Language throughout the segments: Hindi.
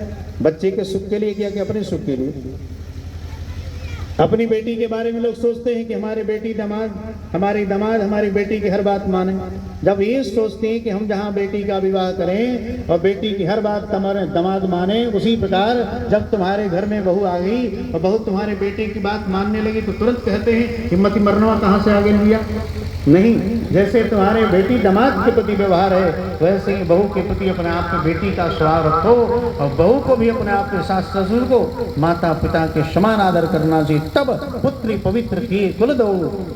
बच्चे के सुख के लिए किया कि अपने सुख के लिए। अपनी बेटी के बारे में लोग सोचते हैं कि हमारे दामाद हमारी बेटी की हर बात माने। जब ये सोचते हैं कि हम जहाँ बेटी का विवाह करें और बेटी की हर बात तुम्हारे दामाद माने, उसी प्रकार जब तुम्हारे घर में बहू आ गई और बहू तुम्हारे बेटे की बात मानने लगी तो तुरंत कहते हैं हिम्मती मरनवा कहाँ से आगे लिया। नहीं, जैसे तुम्हारे बेटी दामाद के प्रति व्यवहार है, वैसे ही बहू के प्रति अपने आप में बेटी का स्वभाव रखो और बहू को भी अपने आप के सास ससुर को माता पिता के समान आदर करना चाहिए। तब पुत्री पवित्र किए कुल दो,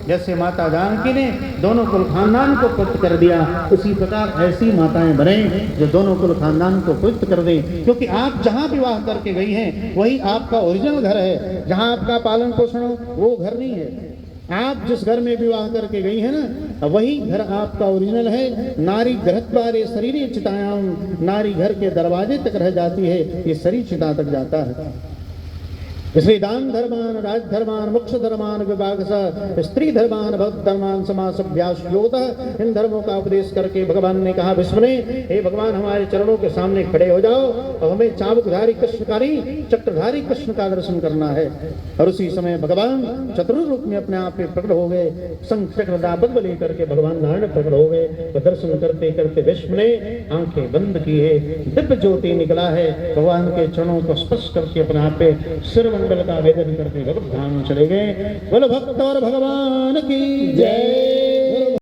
जैसे माता जानकी ने दोनों कुल खानदान को पवित्र कर दिया, उसी प्रकार ऐसी माताएं बने जो दोनों कुल खानदान को पवित्र कर दें। क्योंकि आप जहाँ विवाह करके गई हैं वही आपका ओरिजिनल घर है। जहाँ आपका पालन पोषण हो वो घर नहीं है। आप जिस घर में विवाह करके गई है ना, वही घर आपका ओरिजिनल है। नारी गृहद्वारे शरीर चितायाम, नारी घर के दरवाजे तक रह जाती है, ये शरीर चिता तक जाता है। इसलिए दान धर्मान, राज धर्मान, मोक्ष धर्मान, विभाग स्त्री धर्मान, भक्त धर्मान, समास अभ्यास योगतः, इन धर्मों का उपदेश करके भगवान ने कहा विष्णु ने, हे भगवान हमारे चरणों के सामने खड़े हो जाओ और हमें चाबुकधारी कृष्णकारी चक्रधारी कृष्ण का दर्शन करना है। और उसी समय भगवान चतुर रूप में अपने आप में प्रकट हो गए। शंख चक्र दापद्म लेकर के भगवान नारायण प्रकट हो गए। तो दर्शन करते करते विष्णु ने आंखें बंद की है, दिव्य ज्योति निकला है। भगवान के चरणों को स्पर्श करके अपने आप पे सिर मंडल का आवेदन करके भगवत धाम चले गए। बोलो भक्त और भगवान की जय।